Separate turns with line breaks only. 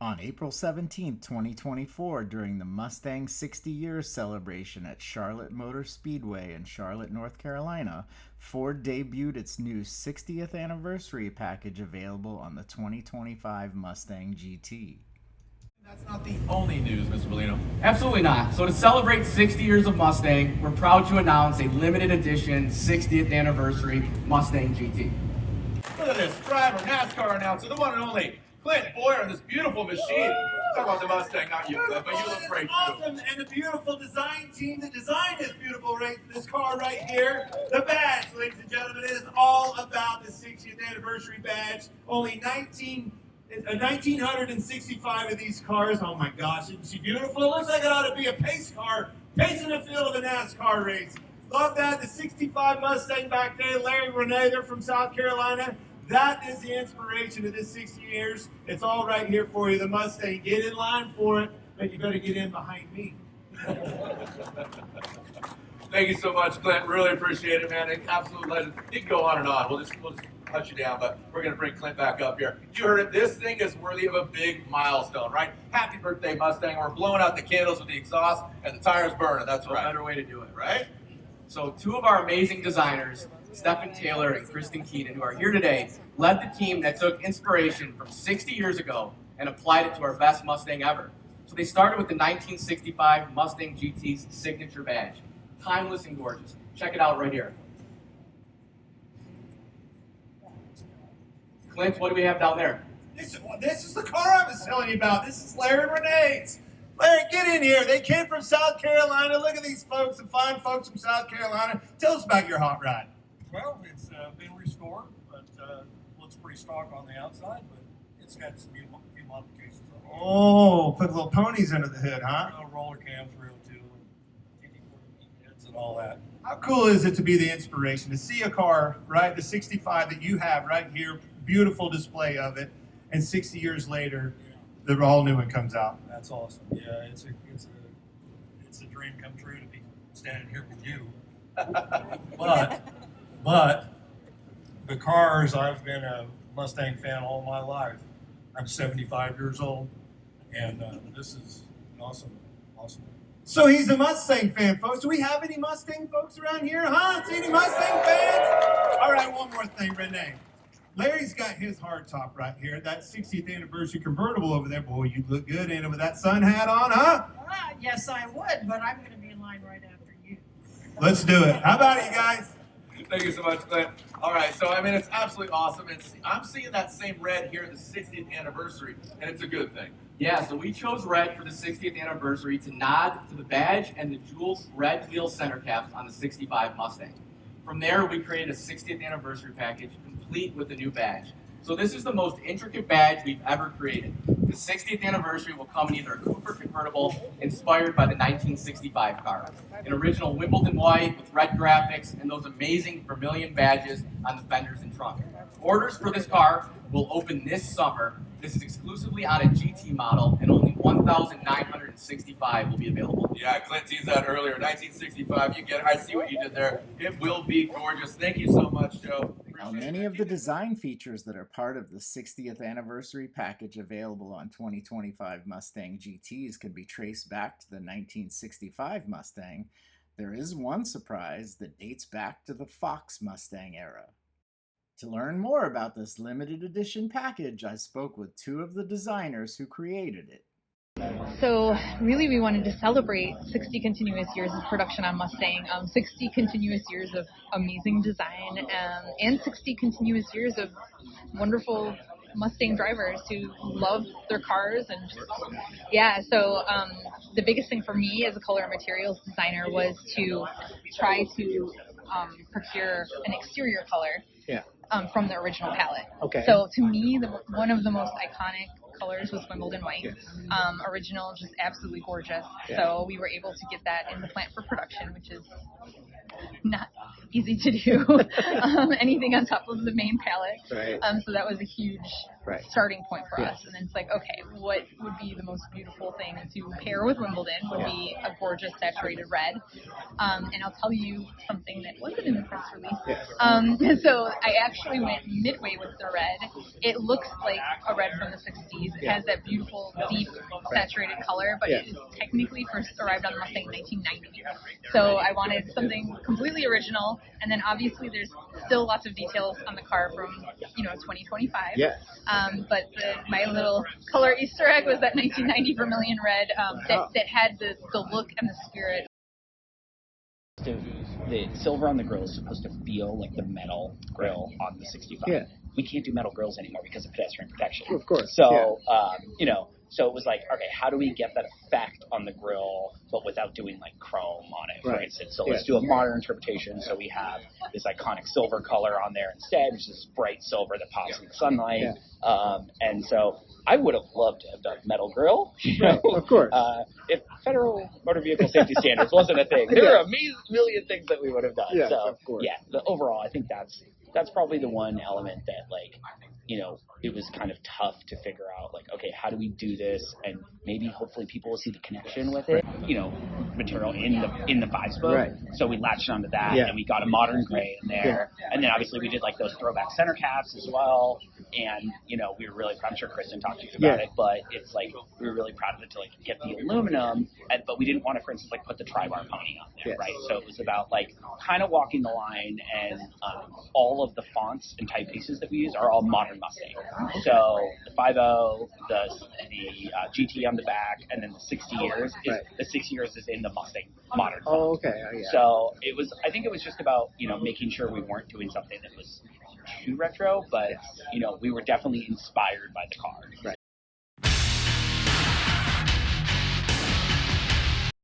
On April 17, 2024, during the Mustang 60 years celebration at Charlotte Motor Speedway in Charlotte, North Carolina, Ford debuted its new 60th anniversary package available on the 2025 Mustang GT.
That's not the only news, Mr. Bellino.
Absolutely not. So to celebrate 60 years of Mustang, we're proud to announce a limited edition 60th anniversary Mustang GT.
Look at this driver, NASCAR announcer, the one and only Clint Boyer on this beautiful machine. Talk about the Mustang, not you, but you look great too.
Awesome, and the beautiful design team that designed this beautiful this car right here. The badge, ladies and gentlemen, is all about the 60th anniversary badge. Only 1,965 of these cars. Oh my gosh, isn't she beautiful? It looks like it ought to be a pace car, pacing the field of a NASCAR race. Love that. The 65 Mustang back there, Larry Renee, they're from South Carolina. That is the inspiration of this 60 years. It's all right here for you, the Mustang. Get in line for it, but you better get in behind me.
Thank you so much, Clint. Really appreciate it, man. Absolute legend. You can go on and on. We'll just cut you down, but we're going to bring Clint back up here. You heard it. This thing is worthy of a big milestone, right? Happy birthday, Mustang. We're blowing out the candles with the exhaust, and the tires burning. That's right.
No better way to do it,
Right?
So two of our amazing designers, Stephen Taylor and Kristen Keenan, who are here today, led the team that took inspiration from 60 years ago and applied it to our best Mustang ever. So they started with the 1965 Mustang GT's signature badge. Timeless and gorgeous. Check it out right here. Clint, what do we have down there?
This is the car I was telling you about. This is Larry Renee's. Larry, get in here. They came from South Carolina. Look at these folks, the fine folks from South Carolina. Tell us about your hot rod.
Well, it's been restored, but looks pretty stock on the outside, but it's got some few modifications on it.
Oh, put little ponies under the hood, huh?
Roller cam 302 and GT40 heads and all that.
How cool is it to be the inspiration, to see a car, right, the 65 that you have right here, beautiful display of it, and 60 years later, the all new one comes out.
That's awesome. Yeah, it's a dream come true to be standing here with you. But the cars, I've been a Mustang fan all my life. I'm 75 years old, and this is awesome.
So he's a Mustang fan, folks. Do we have any Mustang folks around here, huh? See any Mustang fans? All right, one more thing, Renee. Larry's got his hardtop right here, that 60th anniversary convertible over there. Boy, you'd look good in it with that sun hat on, huh?
Yes, I would, but I'm going to be in line right after you.
Let's do it. How about it, you guys?
Thank you so much, Clint. All right, so I mean, it's absolutely awesome. I'm seeing that same red here in the 60th anniversary, and it's a good thing.
Yeah, so we chose red for the 60th anniversary to nod to the badge and the jeweled red wheel center caps on the 65 Mustang. From there, we created a 60th anniversary package complete with the new badge. So this is the most intricate badge we've ever created. The 60th anniversary will come in either a Cooper convertible inspired by the 1965 car, an original Wimbledon white with red graphics, and those amazing vermilion badges on the fenders and trunk. Orders for this car will open this summer. This is exclusively on a GT model, and only 1,965 will be available.
Yeah, Clint teased that earlier. 1965, you get it. I see what you did there. It will be gorgeous. Thank you so much, Joe.
Now, many of the design features that are part of the 60th anniversary package available on 2025 Mustang GTs can be traced back to the 1965 Mustang. There is one surprise that dates back to the Fox Mustang era. To learn more about this limited edition package, I spoke with two of the designers who created it.
So really we wanted to celebrate 60 continuous years of production on Mustang, 60 continuous years of amazing design, and 60 continuous years of wonderful Mustang drivers who love their cars. And so the biggest thing for me as a color and materials designer was to try to procure an exterior color from the original palette.
Okay.
So to me, one of the most iconic colors was Wimbledon white. Original, just absolutely gorgeous.
Yeah.
So we were able to get that in the plant for production, which is not easy to do. Anything on top of the main palette.
Right.
So that was a huge starting point for us. And then it's like, okay, what would be the most beautiful thing to pair with Wimbledon would be a gorgeous saturated red. And I'll tell you something that wasn't in the press release. So I actually went midway with the red. It looks like a red from the 60s. It has that beautiful, deep, saturated color, but it is technically first arrived on the Mustang in 1990. So I wanted something completely original, and then obviously there's still lots of details on the car from 2025. But my little color Easter egg was that 1990 vermilion red that had the look and the spirit.
The silver on the grill is supposed to feel like the metal grill on the 65. We can't do metal grills anymore because of pedestrian protection.
Of course.
So, so it was like, okay, how do we get that effect on the grill, but without doing like chrome on it, for instance? So let's do a modern interpretation. So we have this iconic silver color on there instead, which is bright silver that pops in the sunlight. And so I would have loved to have done metal grill.
Of course.
If federal motor vehicle safety standards wasn't a thing, there are a million things that we would have done. So,
of course.
Overall, I think that's probably the one element that, like, it was kind of tough to figure out, like, okay, how do we do this? And maybe hopefully people will see the connection with it, material in the 5-spoke. So we latched onto that and we got a modern gray in there. And then obviously we did like those throwback center caps as well. And, we were really proud. I'm sure Kristen talked to you about it, but it's like, we were really proud of it to like get the aluminum, but we didn't want to, for instance, like put the tri-bar pony on there, right? So it was about like kind of walking the line, and all of the fonts and typefaces that we use are all modern Mustang. So the 5.0, the GT on the back, and then the 60 years the 60 years is in the Mustang modern font. So I think it was just about, making sure we weren't doing something that was too retro, but we were definitely inspired by the car.